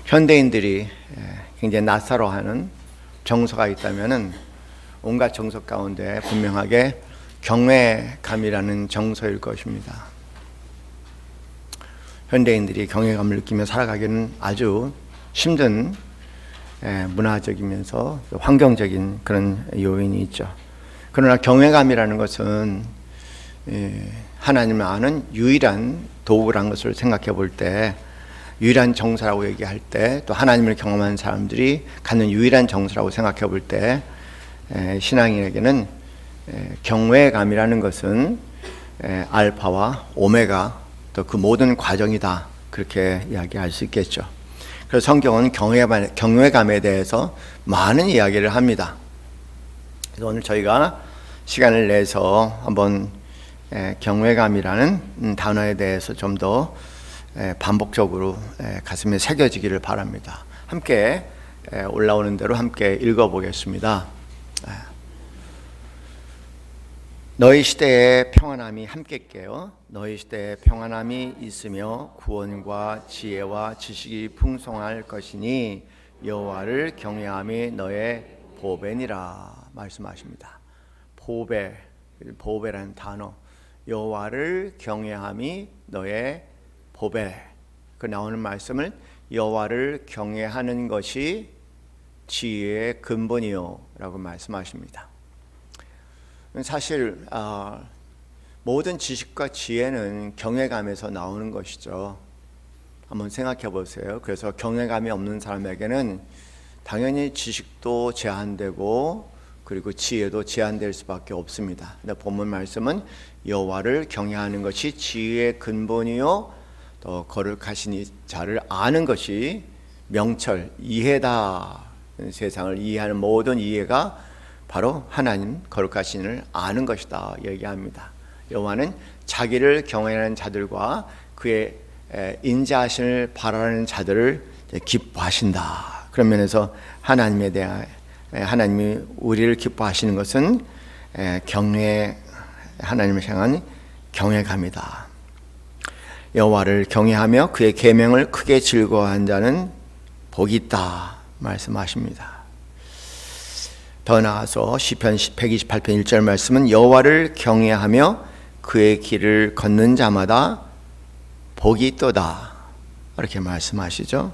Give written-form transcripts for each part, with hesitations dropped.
현대인들이 굉장히 낯설어하는 정서가 있다면은 온갖 정서 가운데 분명하게 경외감이라는 정서일 것입니다. 현대인들이 경외감을 느끼며 살아가기는 아주 힘든 문화적이면서 환경적인 그런 요인이 있죠. 그러나 경외감이라는 것은 하나님을 아는 유일한 도구라는 것을 생각해 볼 때, 유일한 정서라고 얘기할 때, 또 하나님을 경험한 사람들이 갖는 유일한 정서라고 생각해 볼 때, 신앙인에게는 경외감이라는 것은 알파와 오메가, 또 그 모든 과정이다, 그렇게 이야기할 수 있겠죠. 그래서 성경은 경외감에 대해서 많은 이야기를 합니다. 그래서 오늘 저희가 시간을 내서 한번 경외감이라는 단어에 대해서 좀 더 반복적으로 가슴에 새겨지기를 바랍니다. 함께 올라오는 대로 함께 읽어보겠습니다. 너희 시대에 평안함이 함께 있게요. 너희 시대에 평안함이 있으며 구원과 지혜와 지식이 풍성할 것이니 여호와를 경외함이 너의 보배니라 말씀하십니다. 보배라는 단어, 여호와를 경외함이 너의 보배. 그 나오는 말씀을 여호와를 경외하는 것이 지혜의 근본이요 라고 말씀하십니다. 사실 모든 지식과 지혜는 경외감에서 나오는 것이죠. 한번 생각해 보세요. 그래서 경외감이 없는 사람에게는 당연히 지식도 제한되고 그리고 지혜도 제한될 수밖에 없습니다. 근데 본문 말씀은 여호와를 경외하는 것이 지혜의 근본이요 또 거룩하신 자를 아는 것이 명철, 이해다. 세상을 이해하는 모든 이해가 바로 하나님 거룩하신을 아는 것이다 얘기합니다. 여호와는 자기를 경외하는 자들과 그의 인자하심을 바라는 자들을 기뻐하신다. 그런 면에서 하나님에 대한 하나님이 우리를 기뻐하시는 것은 하나님을 향한 경외감이다. 여호와를 경외하며 그의 계명을 크게 즐거워한 자는 복이 있다 말씀하십니다. 더 나아서 시편 128편 1절 말씀은 여호와를 경외하며 그의 길을 걷는 자마다 복이 있도다 이렇게 말씀하시죠.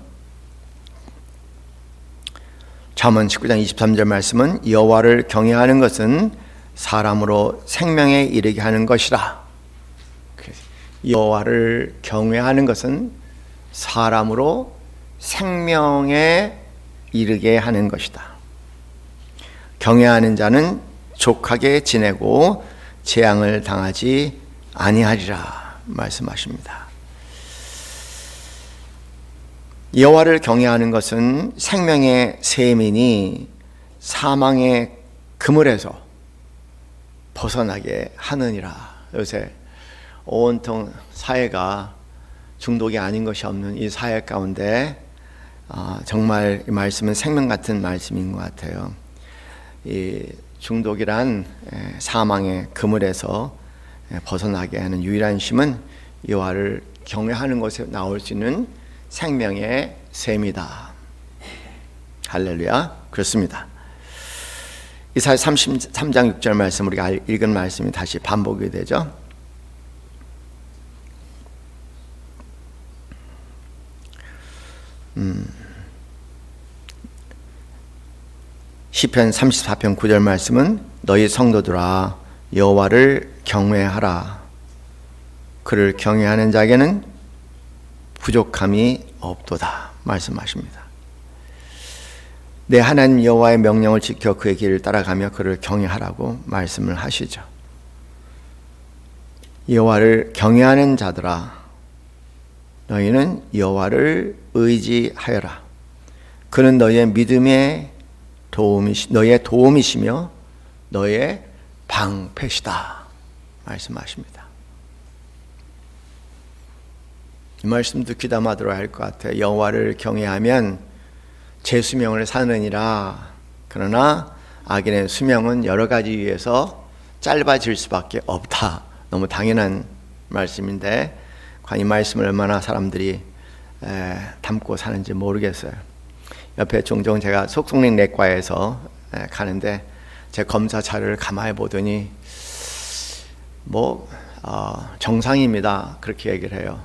잠언 19장 23절 말씀은 여호와를 경외하는 것은 사람으로 생명에 이르게 하는 것이라. 여호와를 경외하는 것은 사람으로 생명에 이르게 하는 것이다. 경외하는 자는 족하게 지내고 재앙을 당하지 아니하리라 말씀하십니다. 여호와를 경외하는 것은 생명의 셈이니 사망의 그물에서 벗어나게 하느니라. 요새 온통 사회가 중독이 아닌 것이 없는 이 사회 가운데 정말 이 말씀은 생명 같은 말씀인 것 같아요. 이 중독이란 사망의 그물에서 벗어나게 하는 유일한 힘은 여호와를 경외하는 것에 나올 수 있는 생명의 셈이다. 할렐루야. 그렇습니다. 이사야 33장 6절 말씀 우리가 읽은 말씀이 다시 반복이 되죠. 시편 34편 9절 말씀은 너희 성도들아 여호와를 경외하라. 그를 경외하는 자에게는 부족함이 없도다 말씀하십니다. 내 하나님 여호와의 명령을 지켜 그의 길을 따라가며 그를 경외하라고 말씀을 하시죠. 여호와를 경외하는 자들아 너희는 여호와를 의지하여라. 그는 너희의 믿음의 너의 도움이시며 너의 방패시다 말씀하십니다. 이 말씀도 귀담아 들어야 할 것 같아요. 여호와를 경외하면 제 수명을 사느니라. 그러나 악인의 수명은 여러 가지 위해서 짧아질 수밖에 없다. 너무 당연한 말씀인데 과연 이 말씀을 얼마나 사람들이 담고 사는지 모르겠어요. 옆에 종종 제가 속속내 내과에서 가는데 제 검사 자료를 가만히 보더니 정상입니다 그렇게 얘기를 해요.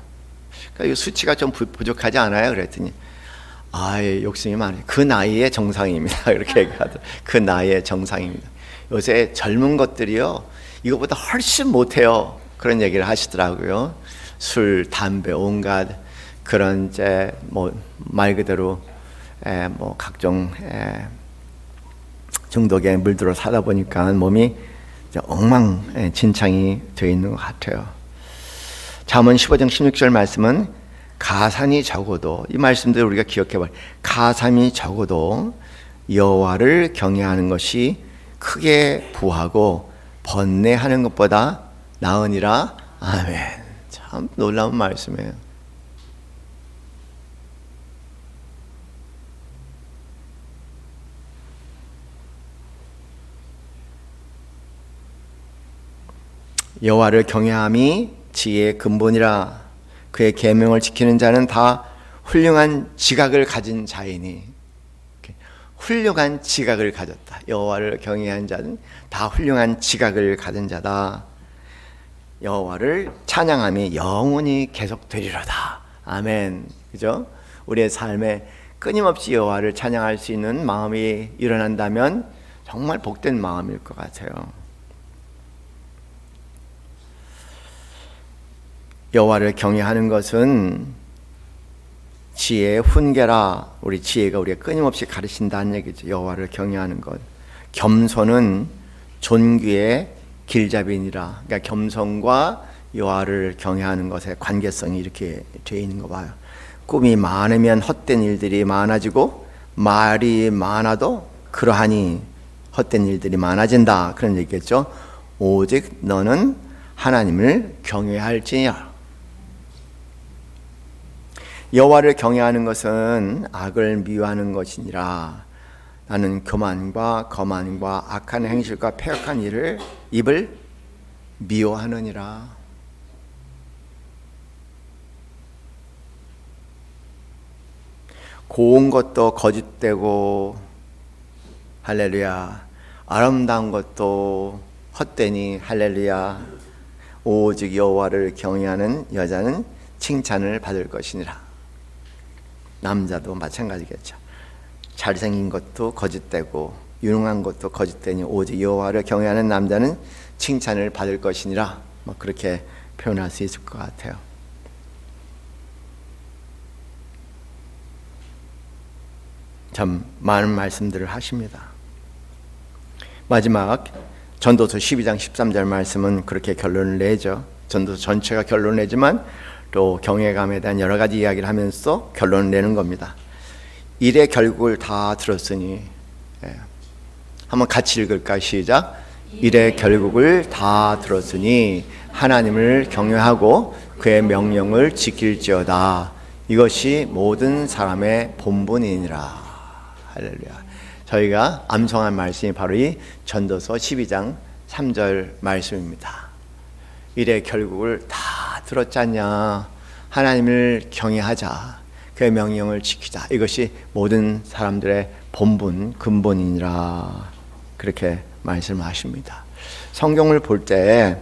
그러니까 수치가 좀 부족하지 않아요? 그랬더니 욕심이 많아요. 그 나이에 정상입니다 이렇게 얘기하더라고요. 그 나이에 정상입니다. 요새 젊은 것들이요 이거보다 훨씬 못해요 그런 얘기를 하시더라고요. 술, 담배, 온갖 그런 이제 말 그대로 각종 중독에 물들어 사다 보니까 몸이 엉망진창이 되어 있는 것 같아요. 잠언 15장 16절 말씀은 가산이 적어도, 이 말씀들 우리가 기억해 봐요. 가산이 적어도 여호와를 경외하는 것이 크게 부하고 번뇌하는 것보다 나으니라. 아멘. 참 놀라운 말씀이에요. 여호와를 경외함이 지혜의 근본이라. 그의 계명을 지키는 자는 다 훌륭한 지각을 가진 자이니. 훌륭한 지각을 가졌다. 여호와를 경외한 자는 다 훌륭한 지각을 가진 자다. 여호와를 찬양함이 영원히 계속되리로다. 아멘. 그죠? 우리의 삶에 끊임없이 여호와를 찬양할 수 있는 마음이 일어난다면 정말 복된 마음일 것 같아요. 여호와를 경외하는 것은 지혜의 훈계라. 우리 지혜가 우리가 끊임없이 가르친다는 얘기죠. 여호와를 경외하는 것. 겸손은 존귀의 길잡이니라. 그러니까 겸손과 여호와를 경외하는 것의 관계성이 이렇게 되어 있는 거 봐요. 꿈이 많으면 헛된 일들이 많아지고 말이 많아도 그러하니 헛된 일들이 많아진다. 그런 얘기겠죠. 오직 너는 하나님을 경외할지니라. 여호와를 경외하는 것은 악을 미워하는 것이니라. 나는 교만과 거만과 악한 행실과 패역한 입을 미워하느니라. 고운 것도 거짓되고 할렐루야. 아름다운 것도 헛되니 할렐루야. 오직 여호와를 경외하는 여자는 칭찬을 받을 것이니라. 남자도 마찬가지겠죠. 잘생긴 것도 거짓되고 유능한 것도 거짓되니 오직 여호와를 경외하는 남자는 칭찬을 받을 것이니라. 그렇게 표현할 수 있을 것 같아요. 참 많은 말씀들을 하십니다. 마지막 전도서 12장 13절 말씀은 그렇게 결론을 내죠. 전도서 전체가 결론을 내지만 또 경외감에 대한 여러 가지 이야기를 하면서 결론을 내는 겁니다. 일의 결국을 다 들었으니, 한번 같이 읽을까요? 시작. 일의 결국을 다 들었으니 하나님을 경외하고 그의 명령을 지킬지어다. 이것이 모든 사람의 본분이니라. 할렐루야. 저희가 암송한 말씀이 바로 이 전도서 12장 3절 말씀입니다. 일의 결국을 다 들었잖냐. 하나님을 경외하자. 그의 명령을 지키자. 이것이 모든 사람들의 본분, 근본이니라. 그렇게 말씀하십니다. 성경을 볼 때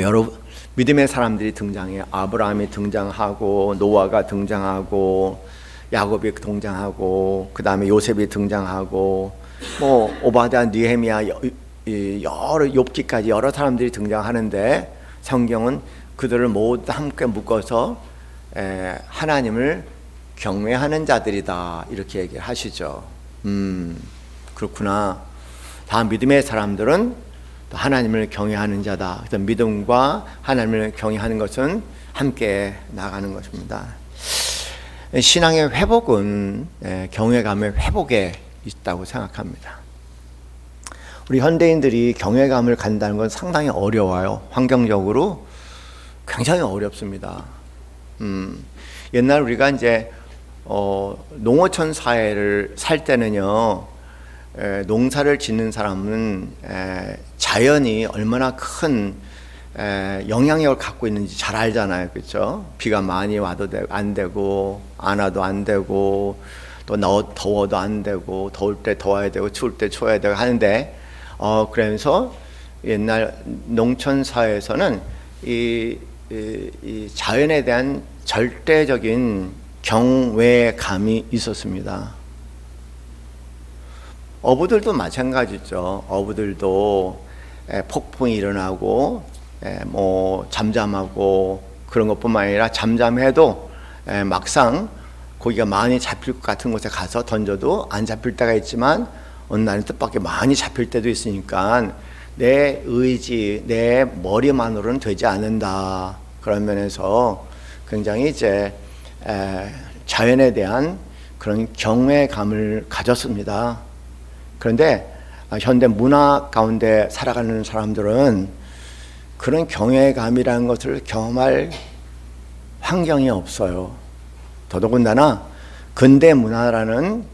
여러 믿음의 사람들이 등장해요. 아브라함이 등장하고 노아가 등장하고 야곱이 등장하고 그 다음에 요셉이 등장하고 오바댜, 느헤미야, 여러 욥기까지 여러 사람들이 등장하는데 성경은 그들을 모두 함께 묶어서 하나님을 경외하는 자들이다 이렇게 얘기하시죠. 그렇구나. 다 믿음의 사람들은 하나님을 경외하는 자다. 그래서 믿음과 하나님을 경외하는 것은 함께 나가는 것입니다. 신앙의 회복은 경외감의 회복에 있다고 생각합니다. 우리 현대인들이 경외감을 갖는다는 건 상당히 어려워요. 환경적으로 굉장히 어렵습니다. 옛날 우리가 이제 농어촌 사회를 살 때는요, 농사를 짓는 사람은 자연이 얼마나 큰 영향력을 갖고 있는지 잘 알잖아요, 그렇죠? 비가 많이 와도 안 되고, 안 와도 안 되고, 또 더워도 안 되고, 더울 때 더워야 되고, 추울 때 추워야 되고 하는데, 그러면서 옛날 농촌 사회에서는 이 자연에 대한 절대적인 경외감이 있었습니다. 어부들도 마찬가지죠. 어부들도 폭풍이 일어나고 뭐 잠잠하고 그런 것뿐만 아니라 잠잠해도 막상 고기가 많이 잡힐 것 같은 곳에 가서 던져도 안 잡힐 때가 있지만 어느 날은 뜻밖의 많이 잡힐 때도 있으니까 내 의지, 내 머리만으로는 되지 않는다. 그런 면에서 굉장히 이제 자연에 대한 그런 경외감을 가졌습니다. 그런데 현대 문화 가운데 살아가는 사람들은 그런 경외감이라는 것을 경험할 환경이 없어요. 더더군다나 근대 문화라는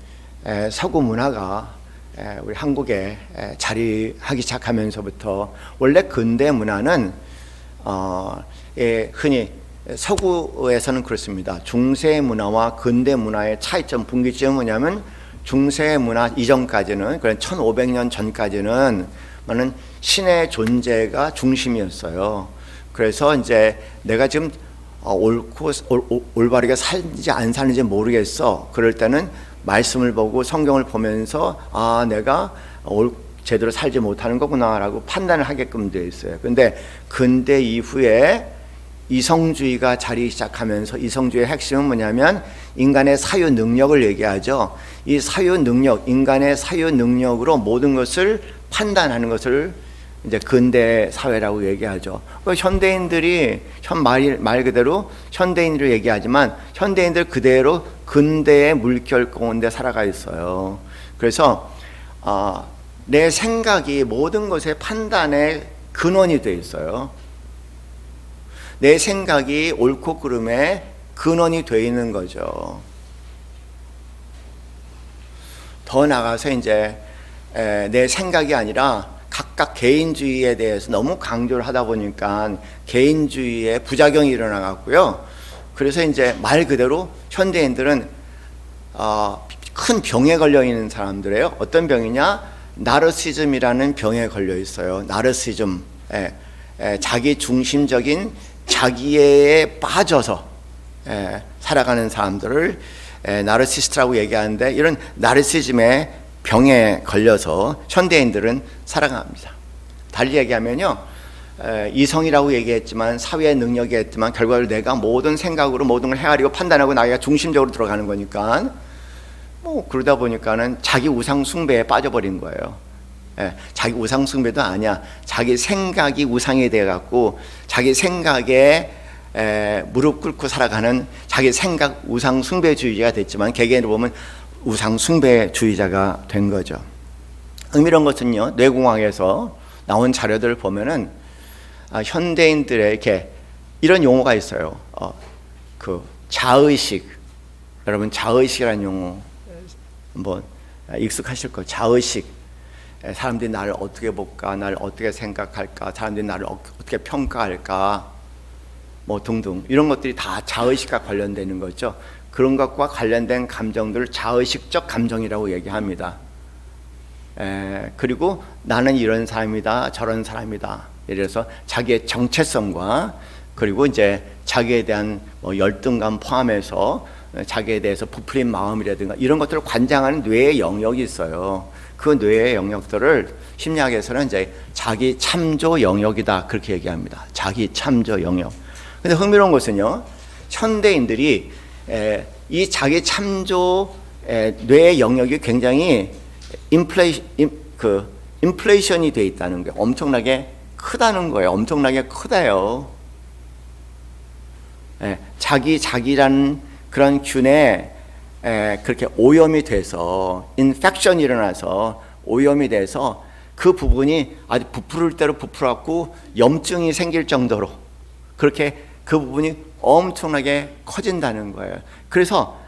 서구 문화가 우리 한국에 자리하기 시작하면서부터 원래 근대 문화는 흔히 서구에서는 그렇습니다. 중세 문화와 근대 문화의 차이점, 분기점은 뭐냐면 중세 문화 이전까지는, 그런 1500년 전까지는 신의 존재가 중심이었어요. 그래서 이제 내가 지금 올바르게 살는지 안 사는지 모르겠어. 그럴 때는 말씀을 보고 성경을 보면서 내가 제대로 살지 못하는 거구나라고 판단을 하게끔 되어 있어요. 근데 근대 이후에 이성주의가 자리 시작하면서 이성주의의 핵심은 뭐냐면 인간의 사유 능력을 얘기하죠. 이 사유 능력, 인간의 사유 능력으로 모든 것을 판단하는 것을 이제 근대 사회라고 얘기하죠. 현대인들이 말 그대로 현대인으로 얘기하지만 현대인들 그대로 근대의 물결 가운데 살아가 있어요. 그래서 내 생각이 모든 것의 판단의 근원이 돼 있어요. 내 생각이 옳고 그름의 근원이 돼 있는 거죠. 더 나아가서 이제 내 생각이 아니라 각각 개인주의에 대해서 너무 강조를 하다 보니까 개인주의의 부작용이 일어나갔고요. 그래서 이제 말 그대로 현대인들은 큰 병에 걸려 있는 사람들이에요. 어떤 병이냐? 나르시즘이라는 병에 걸려 있어요. 나르시즘, 자기 중심적인 자기애에 빠져서 살아가는 사람들을 나르시스트라고 얘기하는데, 이런 나르시즘의 병에 걸려서 현대인들은 살아갑니다. 달리 얘기하면요, 이성이라고 얘기했지만 사회의 능력이 했지만 결과를 내가 모든 생각으로 모든 걸 헤아리고 판단하고 나가 중심적으로 들어가는 거니까 그러다 보니까는 자기 우상 숭배에 빠져버린 거예요. 자기 우상 숭배도 아니야. 자기 생각이 우상이 돼갖고 자기 생각에 무릎 꿇고 살아가는 자기 생각 우상 숭배주의자가 됐지만 개개인으로 보면 우상 숭배주의자가 된 거죠. 흥미로운 것은요, 뇌공학에서 나온 자료들을 보면은 현대인들에게 이런 용어가 있어요. 자의식. 여러분 자의식이라는 용어 한번 익숙하실 거예요. 자의식. 사람들이 나를 어떻게 볼까, 나를 어떻게 생각할까, 사람들이 나를 어떻게 평가할까, 등등 이런 것들이 다 자의식과 관련되는 거죠. 그런 것과 관련된 감정들을 자의식적 감정이라고 얘기합니다. 그리고 나는 이런 사람이다, 저런 사람이다. 예를 들어서 자기의 정체성과 그리고 이제 자기에 대한 열등감 포함해서 자기에 대해서 부풀린 마음이라든가 이런 것들을 관장하는 뇌의 영역이 있어요. 그 뇌의 영역들을 심리학에서는 이제 자기 참조 영역이다 그렇게 얘기합니다. 자기 참조 영역. 근데 흥미로운 것은요, 현대인들이 이 자기 참조 뇌의 영역이 굉장히 인플레이션이 돼 있다는 거예요. 엄청나게 크다는 거예요. 엄청나게 크다요. 자기라는 그런 균에 그렇게 오염이 돼서 인펙션이 일어나서 오염이 돼서 그 부분이 아주 부풀을 대로 부풀었고 염증이 생길 정도로 그렇게 그 부분이 엄청나게 커진다는 거예요. 그래서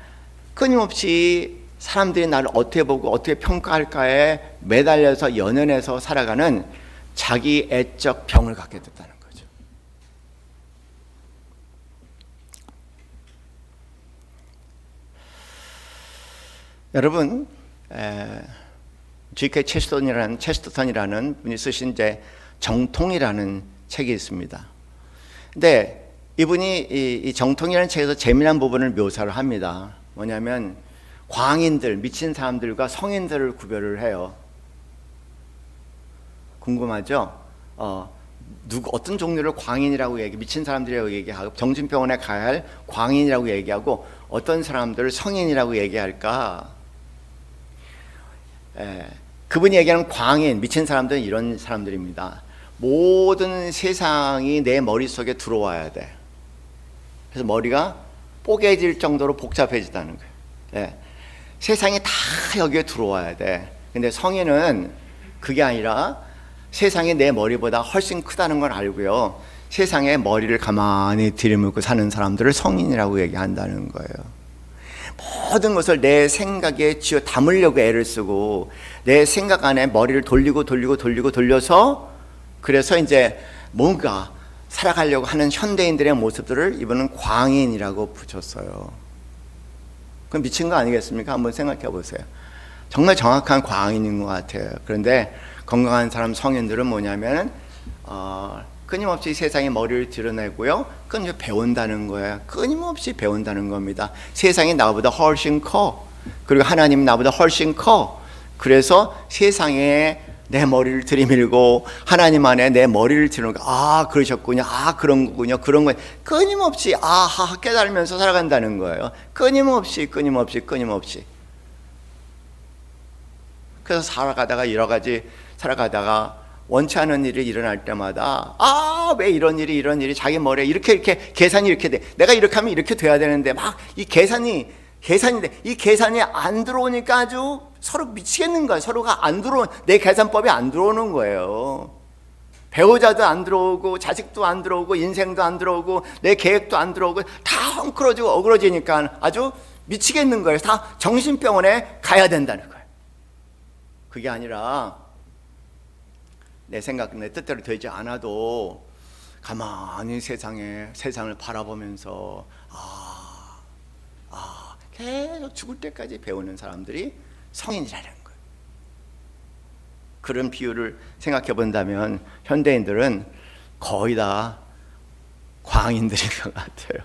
끊임없이 사람들이 나를 어떻게 보고 어떻게 평가할까에 매달려서 연연해서 살아가는 자기 애적 병을 갖게 됐다는 거죠. 여러분, G.K. 체스터턴이라는 분이 쓰신 이제 정통이라는 책이 있습니다. 근데 이분이 이 정통이라는 책에서 재미난 부분을 묘사를 합니다. 뭐냐면 광인들, 미친 사람들과 성인들을 구별을 해요. 궁금하죠? 어떤 종류를 광인이라고 미친 사람들이라고 얘기하고 정신병원에 가야 할 광인이라고 얘기하고 어떤 사람들을 성인이라고 얘기할까? 그분이 얘기하는 광인, 미친 사람들은 이런 사람들입니다. 모든 세상이 내 머릿속에 들어와야 돼. 그래서 머리가 뽀개질 정도로 복잡해지다는 거예요. 세상이 다 여기에 들어와야 돼. 근데 성인은 그게 아니라 세상이 내 머리보다 훨씬 크다는 걸 알고요. 세상에 머리를 가만히 들이밀고 사는 사람들을 성인이라고 얘기한다는 거예요. 모든 것을 내 생각에 쥐어 담으려고 애를 쓰고 내 생각 안에 머리를 돌려서 그래서 이제 뭔가 살아가려고 하는 현대인들의 모습들을 이분은 광인이라고 붙였어요. 그럼 미친 거 아니겠습니까? 한번 생각해 보세요. 정말 정확한 광인인 것 같아요. 그런데 건강한 사람 성인들은 뭐냐면 끊임없이 세상에 머리를 드러내고요. 끊임없이 배운다는 거예요. 끊임없이 배운다는 겁니다. 세상이 나보다 훨씬 커. 그리고 하나님이 나보다 훨씬 커. 그래서 세상에 내 머리를 들이밀고 하나님 안에 내 머리를 들이밀고 그러셨군요. 그런 거군요. 그런 거 끊임없이 깨달으면서 살아간다는 거예요. 끊임없이. 그래서 살아가다가 원치 않은 일이 일어날 때마다 왜 이런 일이 자기 머리에 이렇게 계산이 이렇게 돼. 내가 이렇게 하면 이렇게 돼야 되는데 막 이 계산인데 이 계산이 안 들어오니까 아주 서로 미치겠는 거예요. 서로가 내 계산법이 안 들어오는 거예요. 배우자도 안 들어오고 자식도 안 들어오고 인생도 안 들어오고 내 계획도 안 들어오고 다 헝클어지고 어그러지니까 아주 미치겠는 거예요. 다 정신병원에 가야 된다는 거예요. 그게 아니라 내 생각, 내 뜻대로 되지 않아도 가만히 세상을 바라보면서 계속 죽을 때까지 배우는 사람들이 성인이라는 거예요. 그런 비유를 생각해 본다면 현대인들은 거의 다 광인들인 것 같아요.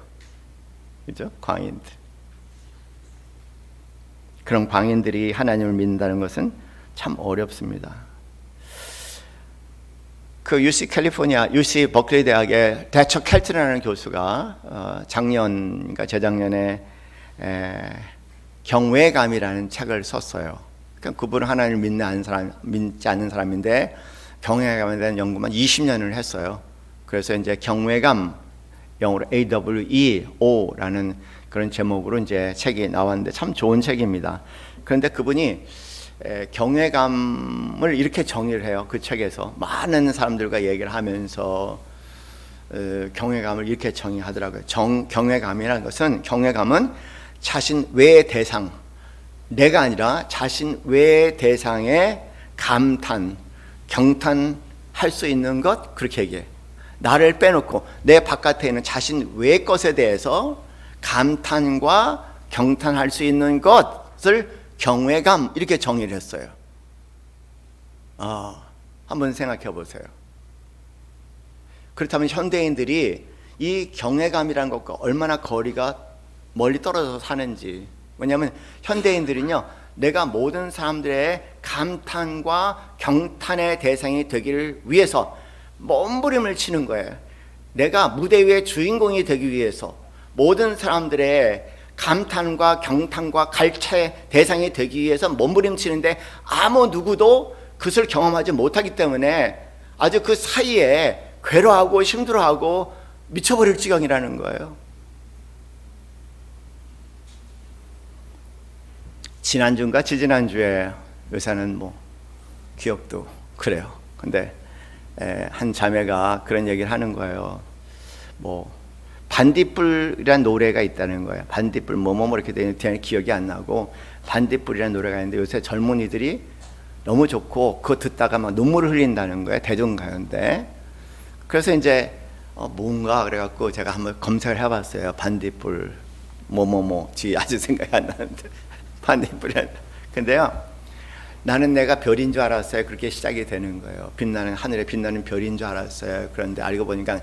그죠? 광인들. 그런 광인들이 하나님을 믿는다는 것은 참 어렵습니다. 그 UC 버클리 대학의 대처 켈튼이라는 교수가 재작년에 경외감이라는 책을 썼어요. 그러니까 그분은 하나님을 믿지 않는 사람인데 경외감에 대한 연구만 20년을 했어요. 그래서 이제 경외감, 영어로 AWEO라는 그런 제목으로 이제 책이 나왔는데 참 좋은 책입니다. 그런데 그분이 경외감을 이렇게 정의를 해요. 그 책에서 많은 사람들과 얘기를 하면서 경외감을 이렇게 정의하더라고요. 경외감이라는 것은 자신 외의 대상, 내가 아니라 자신 외의 대상에 경탄할 수 있는 것, 그렇게 얘기해. 나를 빼놓고 내 바깥에 있는 자신 외의 것에 대해서 감탄과 경탄할 수 있는 것을 경외감, 이렇게 정의를 했어요. 한번 생각해 보세요. 그렇다면 현대인들이 이 경외감이라는 것과 얼마나 거리가 멀리 떨어져서 사는지. 왜냐하면 현대인들은요, 내가 모든 사람들의 감탄과 경탄의 대상이 되기를 위해서 몸부림을 치는 거예요. 내가 무대 위의 주인공이 되기 위해서 모든 사람들의 감탄과 경탄과 갈채 대상이 되기 위해서 몸부림치는데 아무 누구도 그것을 경험하지 못하기 때문에 아주 그 사이에 괴로워하고 힘들어하고 미쳐버릴 지경이라는 거예요. 지난주인가 지지난주에 의사는 기억도 그래요. 근데 한 자매가 그런 얘기를 하는 거예요. 반딧불이라는 노래가 있다는 거예요. 반딧불 이렇게 되는 기억이 안 나고 반딧불이라는 노래가 있는데 요새 젊은이들이 너무 좋고 그거 듣다가 막 눈물을 흘린다는 거예요. 대중가요인데. 그래서 이제 뭔가 그래갖고 제가 한번 검색을 해봤어요. 반딧불 아주 생각이 안 나는데 반딧불이 근데요, 나는 내가 별인 줄 알았어요. 그렇게 시작이 되는 거예요. 빛나는 하늘에 빛나는 별인 줄 알았어요. 그런데 알고 보니까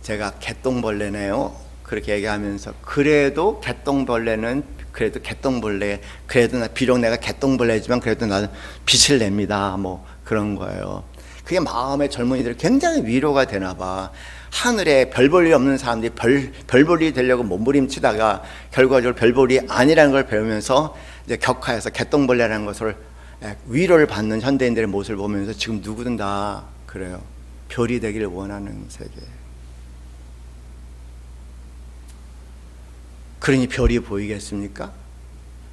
제가 개똥벌레네요. 그렇게 얘기하면서 그래도 개똥벌레는 그래도 개똥벌레, 그래도 비록 내가 개똥벌레지만 그래도 나는 빛을 냅니다. 뭐 그런 거예요. 그게 마음의 젊은이들 굉장히 위로가 되나 봐. 하늘에 별 볼 일 없는 사람들이 별 볼 일이 되려고 몸부림치다가 결과적으로 별 볼 일이 아니라는 걸 배우면서 이제 격화해서 개똥벌레라는 것을 위로를 받는 현대인들의 모습을 보면서 지금 누구든 다 그래요. 별이 되기를 원하는 세계. 그러니 별이 보이겠습니까?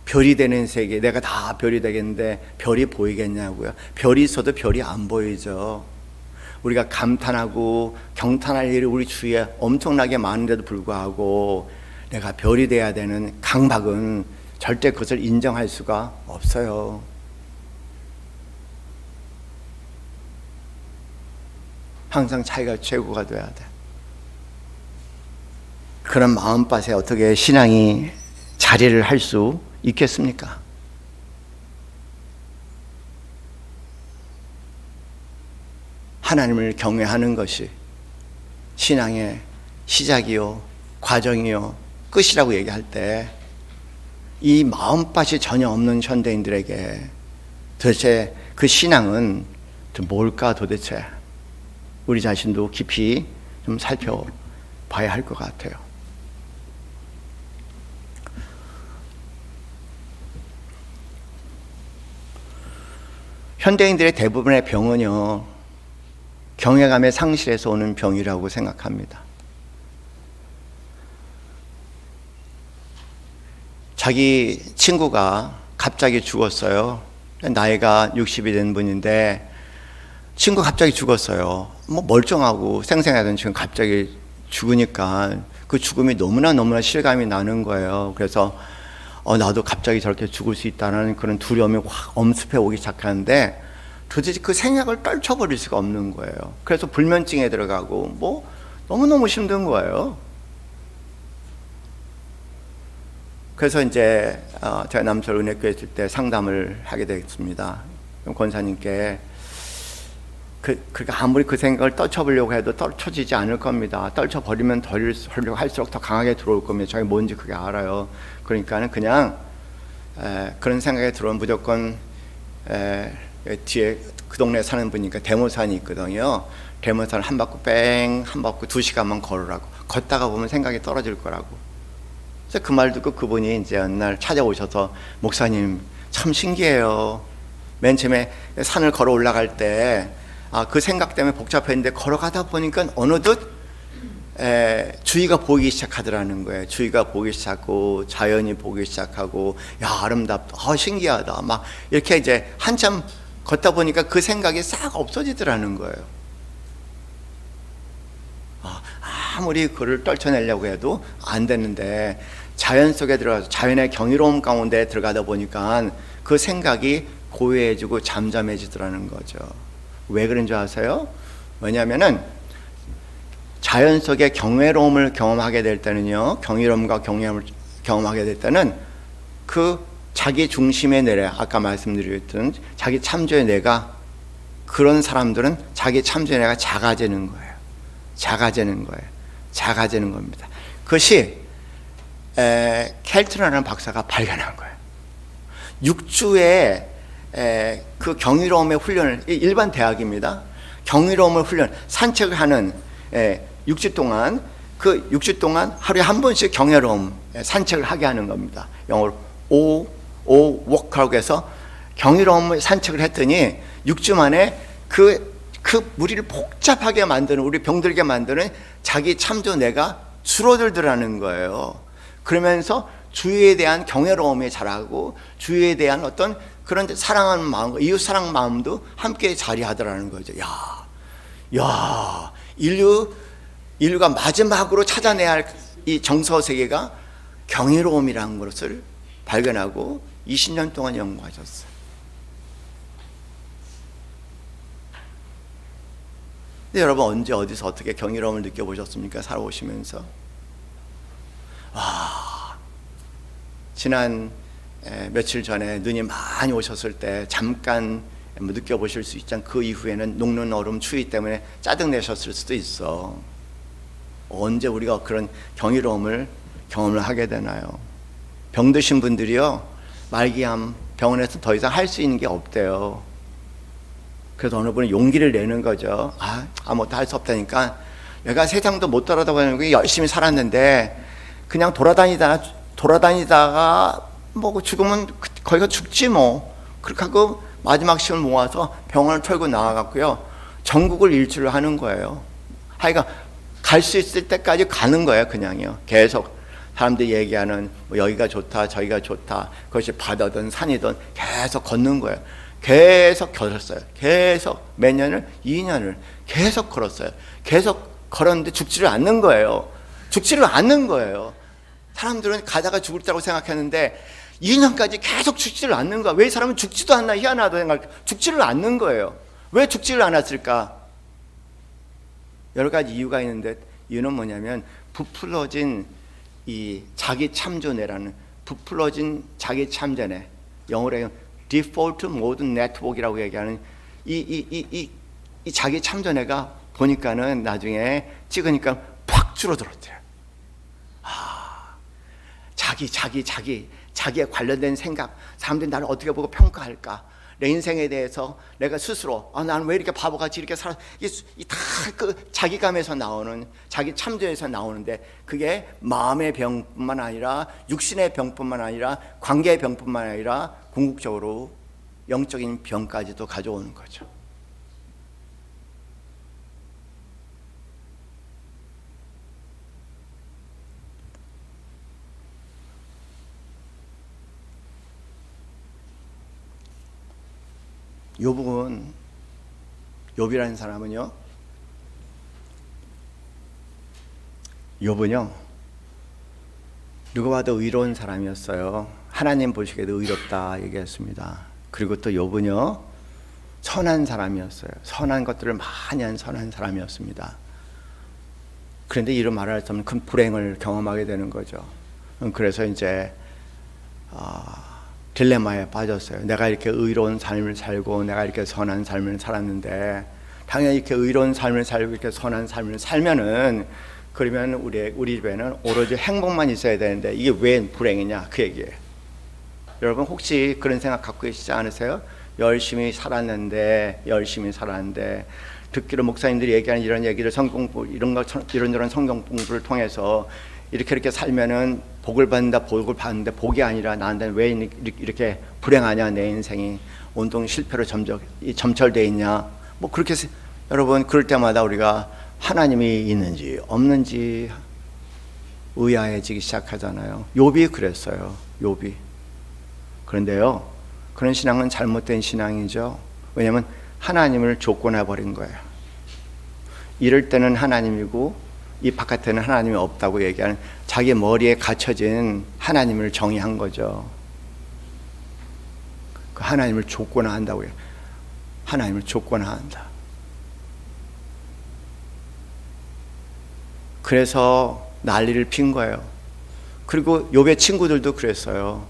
별이 되는 세계, 내가 다 별이 되겠는데 별이 보이겠냐고요. 별이 있어도 별이 안 보이죠. 우리가 감탄하고 경탄할 일이 우리 주위에 엄청나게 많은데도 불구하고 내가 별이 돼야 되는 강박은 절대 그것을 인정할 수가 없어요. 항상 자기가 최고가 돼야 돼. 그런 마음밭에 어떻게 신앙이 자리를 할 수 있겠습니까? 하나님을 경외하는 것이 신앙의 시작이요, 과정이요, 끝이라고 얘기할 때 이 마음밭이 전혀 없는 현대인들에게 도대체 그 신앙은 뭘까 도대체 우리 자신도 깊이 좀 살펴봐야 할 것 같아요. 현대인들의 대부분의 병은요, 경외감의 상실에서 오는 병이라고 생각합니다. 자기 친구가 갑자기 죽었어요. 나이가 60이 된 분인데 친구가 갑자기 죽었어요. 뭐 멀쩡하고 생생하던 친구 갑자기 죽으니까 그 죽음이 너무나 실감이 나는 거예요. 그래서 나도 갑자기 저렇게 죽을 수 있다는 그런 두려움이 확 엄습해 오기 시작하는데 도대체 그 생각을 떨쳐버릴 수가 없는 거예요. 그래서 불면증에 들어가고 뭐 너무너무 힘든 거예요. 그래서 이제 제가 남서울 은혜교회 있을 때 상담을 하게 됐습니다. 권사님께 그러니까 아무리 그 생각을 떨쳐보려고 해도 떨쳐지지 않을 겁니다. 떨쳐버리면 덜려고 할수록 더 강하게 들어올 겁니다. 저게 뭔지 그게 알아요. 그러니까는 그냥 그런 생각에 들어오면 무조건 뒤에 그 동네에 사는 분이니까 대모산이 있거든요. 대모산 한 바퀴 2시간만 걸으라고. 걷다가 보면 생각이 떨어질 거라고. 그래서 그 말 듣고 그분이 이제 어느 날 찾아오셔서 목사님 참 신기해요. 맨 처음에 산을 걸어 올라갈 때 그 생각 때문에 복잡했는데 걸어가다 보니까 어느덧 주위가 보이기 시작하더라는 거예요. 주위가 보이기 시작하고 자연이 보이기 시작하고 야 아름답다, 신기하다 막 이렇게 이제 한참 걷다 보니까 그 생각이 싹 없어지더라는 거예요. 아무리 그를 떨쳐내려고 해도 안 되는데 자연 속에 들어가서 자연의 경이로움 가운데 들어가다 보니까 그 생각이 고요해지고 잠잠해지더라는 거죠. 왜 그런 줄 아세요? 왜냐하면은 자연 속의 경외로움을 경험하게 될 때는요, 경이로움과 경외함을 경험하게 될 때는 그 자기 중심의 내래, 아까 말씀드렸던 자기 참조의 내가, 그런 사람들은 자기 참조의 내가 작아지는 거예요. 작아지는 겁니다. 그것이 켈트라는 박사가 발견한 거예요. 6주의 그 경이로움의 훈련을, 일반 대학입니다. 경이로움을 산책을 하는 6주 동안, 그 6주 동안 하루에 한 번씩 경이로움 산책을 하게 하는 겁니다. 영어로 walk라고 해서 경이로움을 산책을 했더니 6주 만에 그 우리를 복잡하게 만드는, 우리 병들게 만드는 자기 참조 내가 줄어들더라는 거예요. 그러면서 주위에 대한 경외로움이 자라고 주위에 대한 어떤 그런 사랑하는 마음, 이웃 사랑 마음도 함께 자리하더라는 거죠. 야, 인류가 마지막으로 찾아내야 할 이 정서 세계가 경이로움이라는 것을 발견하고 20년 동안 연구하셨어요. 근데 여러분 언제 어디서 어떻게 경이로움을 느껴보셨습니까? 살아오시면서. 지난 며칠 전에 눈이 많이 오셨을 때 잠깐 느껴보실 수 있잖아요. 그 이후에는 녹는 얼음 추위 때문에 짜증내셨을 수도 있어. 언제 우리가 그런 경이로움을 경험을 하게 되나요? 병드신 분들이요, 말기암 병원에서 더 이상 할 수 있는 게 없대요. 그래서 어느 분은 용기를 내는 거죠. 아무것도 할 수 없다니까 내가 세상도 못 돌아다니고 열심히 살았는데 그냥 돌아다니다가 뭐 죽으면 거기가 죽지 뭐. 그렇게 하고 마지막 힘을 모아서 병원을 털고 나와갖고요, 전국을 일주를 하는 거예요. 하여간 갈 수 있을 때까지 가는 거예요. 그냥요. 계속 사람들이 얘기하는 뭐 여기가 좋다 저기가 좋다, 그것이 바다든 산이든 계속 걷는 거예요. 계속 걸었어요. 계속 몇 년을, 2년을 계속 걸었어요. 계속 걸었는데 죽지를 않는 거예요. 죽지를 않는 거예요. 사람들은 가다가 죽을 거라고 생각했는데 2년까지 계속 죽지를 않는 거야. 왜 이 사람은 죽지도 않나, 희한하다 생각. 죽지를 않는 거예요. 왜 죽지를 않았을까? 여러 가지 이유가 있는데, 이유는 뭐냐면 부풀어진 이 자기 참존애라는, 부풀어진 자기 참존애, 영어로 디폴트 모든 네트워크라고 얘기하는 이 자기 참존애가 보니까는 나중에 찍으니까 팍 줄어들었대요. 자기에 관련된 생각, 사람들이 나를 어떻게 보고 평가할까, 내 인생에 대해서 내가 스스로 나는 왜 이렇게 바보같이 이렇게 살아, 이 다 그 자기감에서 나오는, 자기 참조에서 나오는데, 그게 마음의 병뿐만 아니라 육신의 병뿐만 아니라 관계의 병뿐만 아니라 궁극적으로 영적인 병까지도 가져오는 거죠. 욥이라는 사람은요, 욥은요 누가 봐도 의로운 사람이었어요. 하나님 보시기에도 의롭다 얘기했습니다. 그리고 또 욥은요 선한 사람이었어요. 선한 것들을 많이 한 선한 사람이었습니다. 그런데 이런 말을 할 수 없는 큰 불행을 경험하게 되는 거죠. 그래서 이제 딜레마에 빠졌어요. 내가 이렇게 의로운 삶을 살고 내가 이렇게 선한 삶을 살았는데, 당연히 이렇게 의로운 삶을 살고 이렇게 선한 삶을 살면은, 그러면 우리 집에는 오로지 행복만 있어야 되는데 이게 왜 불행이냐, 그 얘기예요. 여러분 혹시 그런 생각 갖고 계시지 않으세요? 열심히 살았는데 듣기로 목사님들이 얘기하는 이런 얘기를 이런저런 성경 공부를 통해서 이렇게 살면은 복을 받는데 복이 아니라 나한테 왜 이렇게 불행하냐, 내 인생이 온통 실패로 점철되어 있냐, 뭐 그렇게 여러분 그럴 때마다 우리가 하나님이 있는지 없는지 의아해지기 시작하잖아요. 욥이 그랬어요. 욥이. 그런데요, 그런 신앙은 잘못된 신앙이죠. 왜냐하면 하나님을 조건해 버린 거예요. 이럴 때는 하나님이고 이 바깥에는 하나님이 없다고 얘기하는, 자기 머리에 갇혀진 하나님을 정의한 거죠. 그 하나님을 조건화한다고요. 하나님을 조건화한다. 그래서 난리를 핀 거예요. 그리고 욥의 친구들도 그랬어요.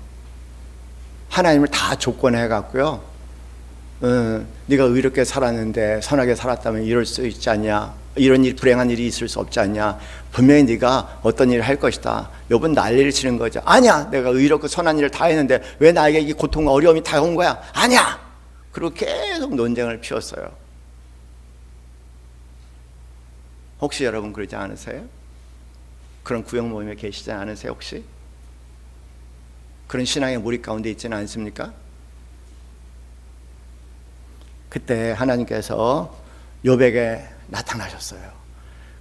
하나님을 다 조건해 갖고요, 네가 의롭게 살았는데 선하게 살았다면 이럴 수 있지 않냐, 이런 불행한 일이 있을 수 없지 않냐, 분명히 네가 어떤 일을 할 것이다. 욥은 난리를 치는 거죠. 아니야, 내가 의롭고 선한 일을 다 했는데 왜 나에게 이 고통과 어려움이 다 온 거야? 아니야. 그리고 계속 논쟁을 피웠어요. 혹시 여러분 그러지 않으세요? 그런 구역 모임에 계시지 않으세요? 혹시 그런 신앙의 무리 가운데 있지는 않습니까? 그때 하나님께서 욥에게 나타나셨어요.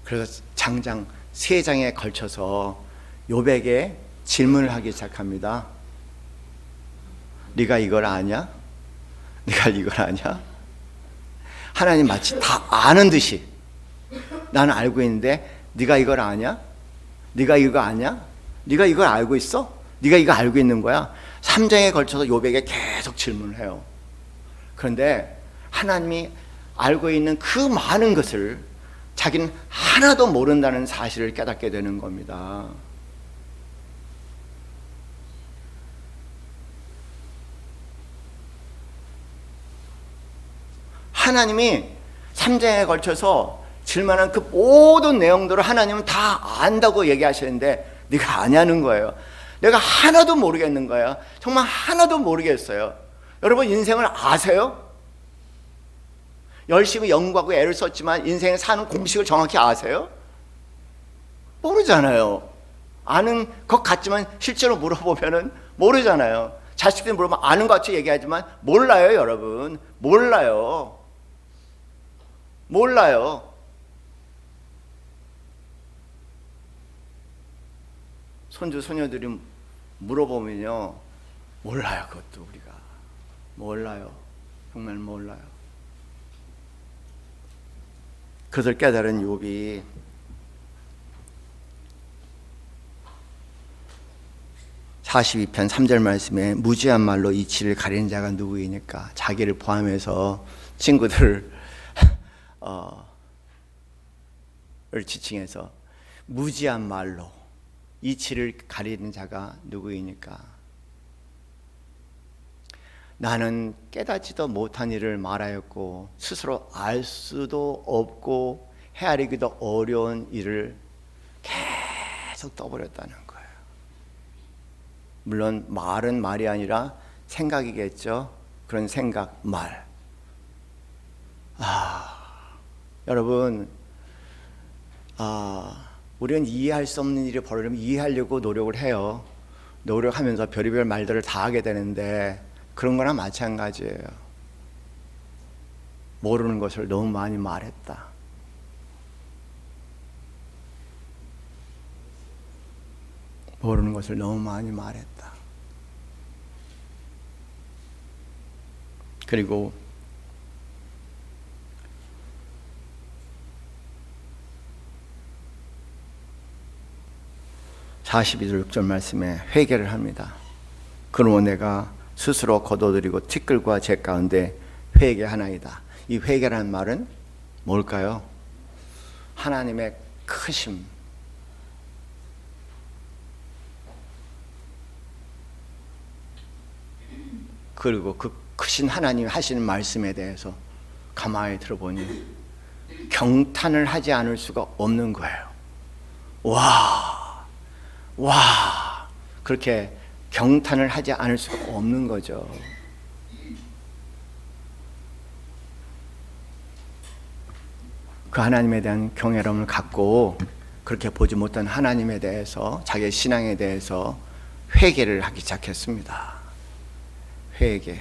그래서 장장 3장에 걸쳐서 욥에게 질문을 하기 시작합니다. 네가 이걸 아냐? 네가 이걸 아냐? 하나님 마치 다 아는 듯이, 나는 알고 있는데 네가 이걸 아냐? 네가 이거 아냐? 네가 이걸 알고 있어? 네가 이거 알고 있는 거야? 3장에 걸쳐서 욥에게 계속 질문을 해요. 그런데 하나님이 알고 있는 그 많은 것을 자기는 하나도 모른다는 사실을 깨닫게 되는 겁니다. 하나님이 3장에 걸쳐서 질문한 그 모든 내용들을 하나님은 다 안다고 얘기하시는데 네가 아냐는 거예요. 내가 하나도 모르겠는 거예요. 정말 하나도 모르겠어요. 여러분 인생을 아세요? 열심히 연구하고 애를 썼지만 인생에 사는 공식을 정확히 아세요? 모르잖아요. 아는 것 같지만 실제로 물어보면은 모르잖아요. 자식들 물어보면 아는 것 같이 얘기하지만 몰라요, 여러분. 몰라요. 손주 소녀들이 물어보면요 몰라요. 그것도 우리가 몰라요. 정말 몰라요. 그것을 깨달은 욥이 (42편) 3절 말씀에 무지한 말로 이치를 가리는 자가 누구이니까, 자기를 포함해서 친구들을 지칭해서 무지한 말로 이치를 가리는 자가 누구이니까, 나는 깨닫지도 못한 일을 말하였고 스스로 알 수도 없고 헤아리기도 어려운 일을 계속 떠버렸다는 거예요. 물론 말은 말이 아니라 생각이겠죠. 그런 생각, 말. 여러분, 우리는 이해할 수 없는 일이 벌어지면 이해하려고 노력을 해요. 노력하면서 별의별 말들을 다 하게 되는데 그런 거나 마찬가지예요. 모르는 것을 너무 많이 말했다. 모르는 것을 너무 많이 말했다. 그리고 (42절 6절) 말씀에 회개를 합니다. 그러므로 내가 스스로 거둬들이고 티끌과 재 가운데 회개하나이다. 이 회개라는 말은 뭘까요? 하나님의 크심, 그리고 그 크신 하나님 하시는 말씀에 대해서 가만히 들어보니 경탄을 하지 않을 수가 없는 거예요. 와, 그렇게 경탄을 하지 않을 수가 없는 거죠. 그 하나님에 대한 경외감을 갖고 그렇게 보지 못한 하나님에 대해서, 자기의 신앙에 대해서 회개를 하기 시작했습니다. 회개.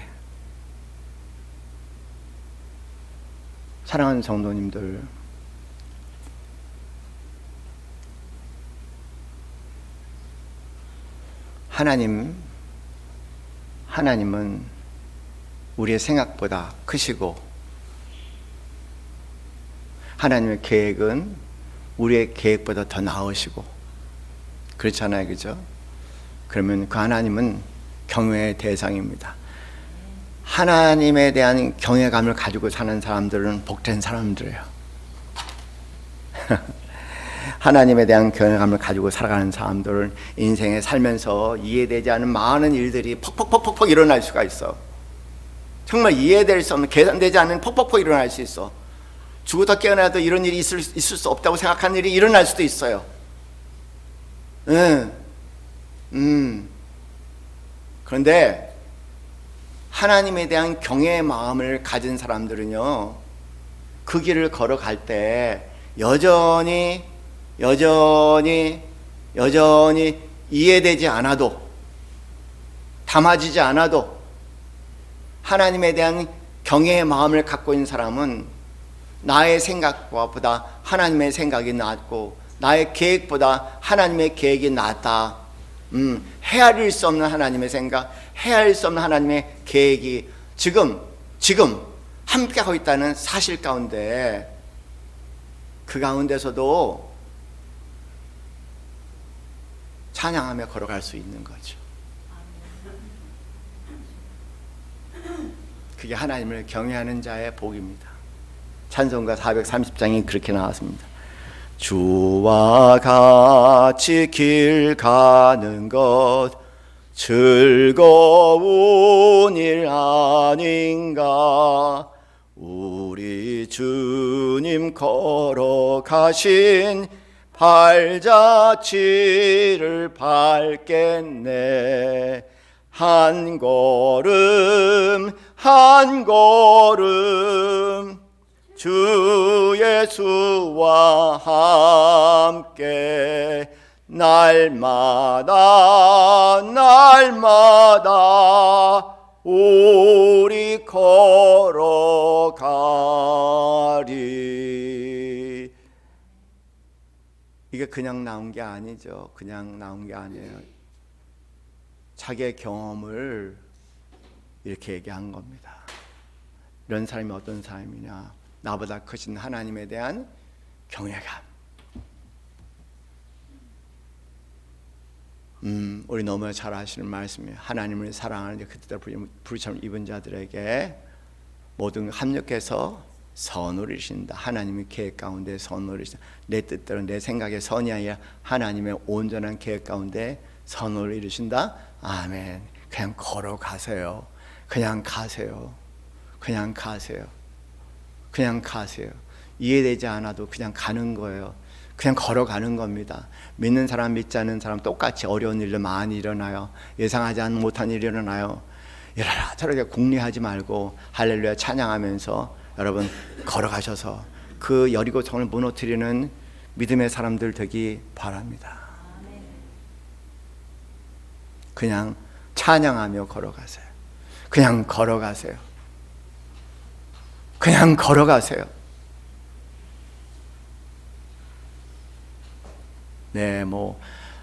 사랑하는 성도님들, 하나님은 우리의 생각보다 크시고, 하나님의 계획은 우리의 계획보다 더 나으시고, 그렇잖아요, 그죠? 그러면 그 하나님은 경외의 대상입니다. 하나님에 대한 경외감을 가지고 사는 사람들은 복된 사람들이에요. 하나님에 대한 경외감을 가지고 살아가는 사람들은 인생에 살면서 이해되지 않은 많은 일들이 퍽퍽퍽퍽 일어날 수가 있어. 정말 이해될 수 없는, 계산되지 않는 퍽퍽퍽 일어날 수 있어. 죽어도 깨어나도 이런 일이 있을 수 없다고 생각하는 일이 일어날 수도 있어요. 그런데 하나님에 대한 경외의 마음을 가진 사람들은요, 그 길을 걸어갈 때 여전히 이해되지 않아도, 담아지지 않아도 하나님에 대한 경외의 마음을 갖고 있는 사람은 나의 생각보다 하나님의 생각이 낫고, 나의 계획보다 하나님의 계획이 낫다. 헤아릴 수 없는 하나님의 생각, 헤아릴 수 없는 하나님의 계획이 지금 함께하고 있다는 사실 가운데, 그 가운데서도 찬양하며 걸어갈 수 있는 거죠. 그게 하나님을 경외하는 자의 복입니다. 찬송가 430장이 그렇게 나왔습니다. 주와 같이 길 가는 것 즐거운 일 아닌가. 우리 주님 걸어가신 발자취를 밟겠네. 한 걸음 한 걸음 주 예수와 함께 날마다 날마다 우리 걸어가리. 이게 그냥 나온 게 아니죠. 그냥 나온 게 아니에요. 자기의 경험을 이렇게 얘기한 겁니다. 이런 사람이 어떤 사람이냐? 나보다 크신 하나님에 대한 경외감. 우리 너무 잘 아시는 말씀이에요. 하나님을 사랑하는 그때 부르심 입은 자들에게 모든 합력해서 선을 이루신다. 하나님의 계획 가운데 선을 이루신다. 내 뜻대로 내 생각의 선이 아니라 하나님의 온전한 계획 가운데 선을 이루신다. 아멘. 그냥 걸어가세요. 그냥 가세요. 그냥 가세요. 그냥 가세요. 이해되지 않아도 그냥 가는 거예요. 그냥 걸어가는 겁니다. 믿는 사람 믿지 않는 사람 똑같이 어려운 일들 많이 일어나요. 예상하지 못한 일이 일어나요. 이러라 저렇게 궁리하지 말고 할렐루야 찬양하면서 여러분 걸어가셔서 그 여리고성을 무너뜨리는 믿음의 사람들 되기 바랍니다. 그냥 찬양하며 걸어가세요. 그냥 걸어가세요. 그냥 걸어가세요. 네, 뭐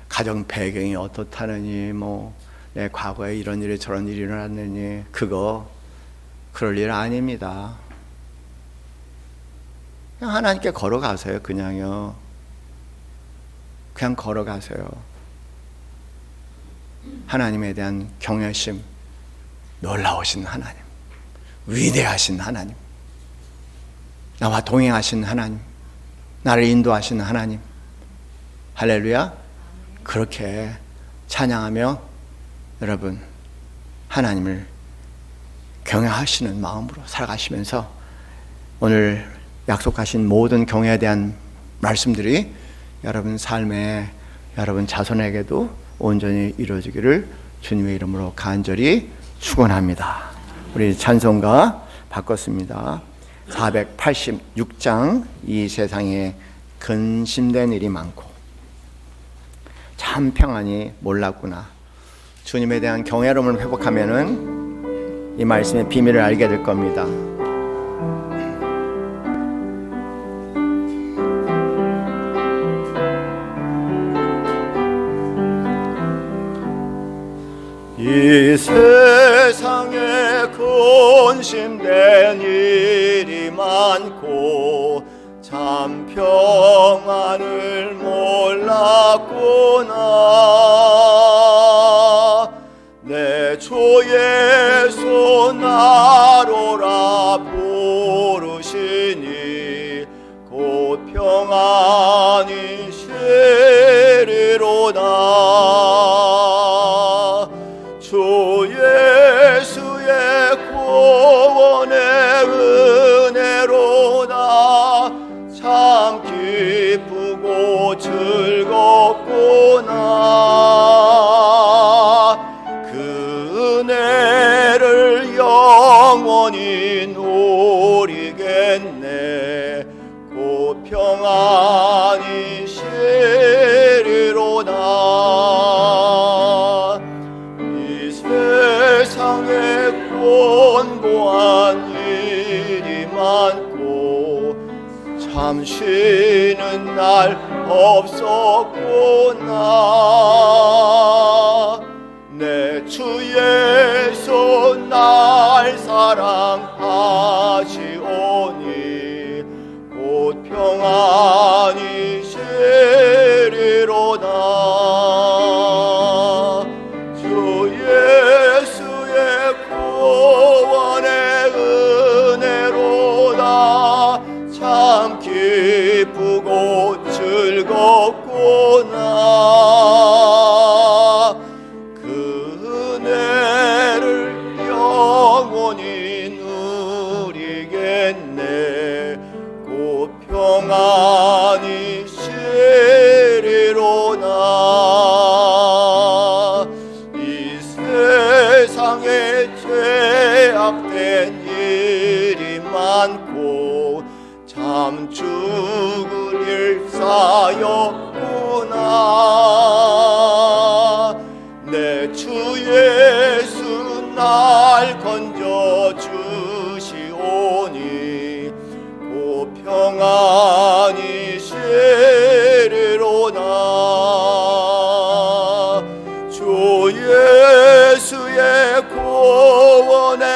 가정 배경이 어떻다느니 내 과거에 이런 일이 저런 일이 일어났느니 그럴 일 아닙니다. 그냥 하나님께 걸어가세요. 그냥요. 그냥 걸어가세요. 하나님에 대한 경외심, 놀라우신 하나님, 위대하신 하나님, 나와 동행하신 하나님, 나를 인도하신 하나님, 할렐루야. 그렇게 찬양하며 여러분 하나님을 경외하시는 마음으로 살아가시면서 오늘 약속하신 모든 경외에 대한 말씀들이 여러분 삶에 여러분 자손에게도 온전히 이루어지기를 주님의 이름으로 간절히 축원합니다. 우리 찬송가 바꿨습니다. 486장 이 세상에 근심된 일이 많고 참 평안히 몰랐구나. 주님에 대한 경외로움을 회복하면은 이 말씀의 비밀을 알게 될 겁니다. 이 세상에 근심된 일이 많고 참 평안을 몰랐구나. 내 주 예수 나로라 부르시니 곧 평안이 시리로다. 주 예수의 구원의 은혜로다. 참 기쁘고 즐겁구나. 그 은혜를 영원히 누리겠네. 곧 평안이 시리로다. 이 세상에 곤고한 일이 많고 참 쉬는 날 없었구나. 내 주 예수 날 사랑하시오니 곧 평안이 시리로다. 주 예수의 구원의 은혜로다. 참 기쁘고 즐겁구나. 그 은혜를 영원히 누리 죄악된 일이 많고 참 죽을 일 쌓였구나. 내 주 예수 날 건져 주시오니 곧 평안히 쉬리로다. 주 예수의 구원의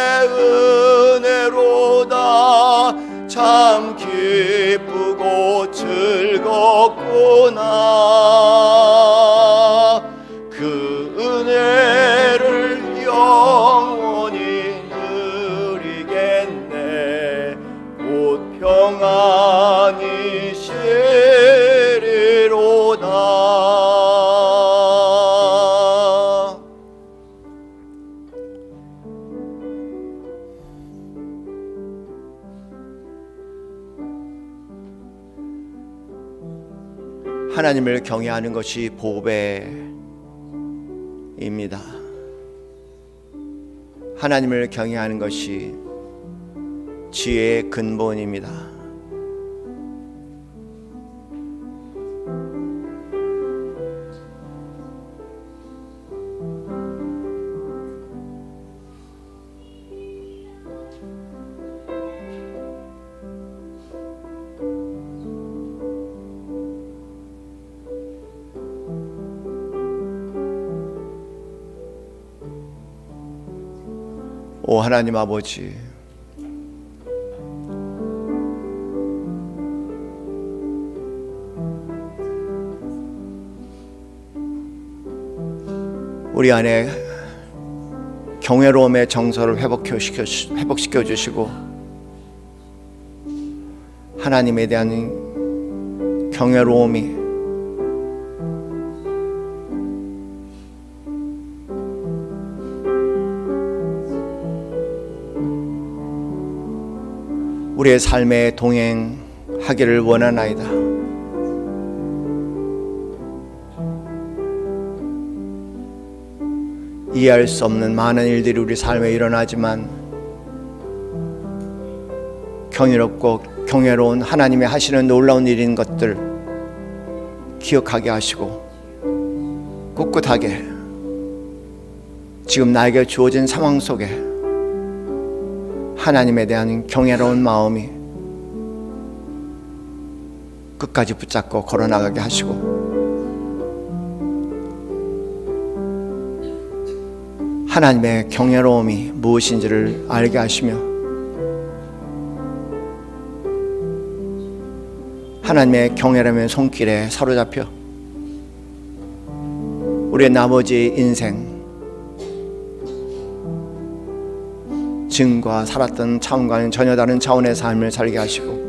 은혜로다. 참 기쁘고 즐겁구나. 그 은혜를 영원히 누리겠네. 곧 평안히 쉬리로다. 하나님을 경외하는 것이 보배입니다. 하나님을 경외하는 것이 지혜의 근본입니다. 오 하나님 아버지, 우리 안에 경외로움의 정서를 회복시켜 주시고 하나님에 대한 경외로움이 우리의 삶에 동행하기를 원하나이다. 이해할 수 없는 많은 일들이 우리 삶에 일어나지만 경이롭고 경외로운 하나님의 하시는 놀라운 일인 것들 기억하게 하시고 꿋꿋하게 지금 나에게 주어진 상황 속에 하나님에 대한 경외로운 마음이 끝까지 붙잡고 걸어나가게 하시고 하나님의 경외로움이 무엇인지를 알게 하시며 하나님의 경외로움의 손길에 사로잡혀 우리의 나머지 인생 지금과 살았던 차원과는 전혀 다른 차원의 삶을 살게 하시고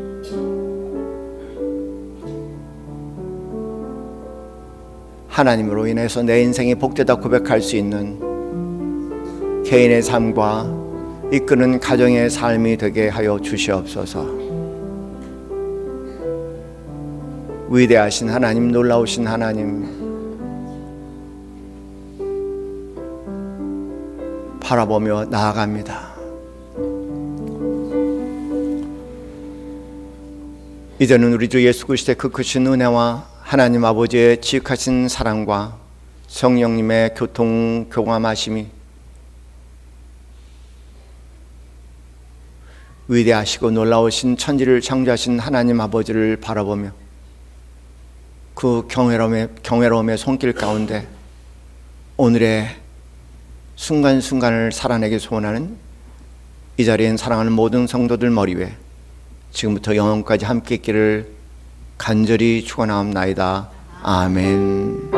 하나님으로 인해서 내 인생이 복되다 고백할 수 있는 개인의 삶과 이끄는 가정의 삶이 되게 하여 주시옵소서. 위대하신 하나님, 놀라우신 하나님 바라보며 나아갑니다. 이제는 우리 주 예수 그리스도의 그 크신 은혜와 하나님 아버지의 지극하신 사랑과 성령님의 교통 교감하심이 위대하시고 놀라우신 천지를 창조하신 하나님 아버지를 바라보며 그 경외로움의 손길 가운데 오늘의 순간순간을 살아내기 소원하는 이 자리엔 사랑하는 모든 성도들 머리 위에 지금부터 영원까지 함께 있기를 간절히 축원하옵나이다. 아멘.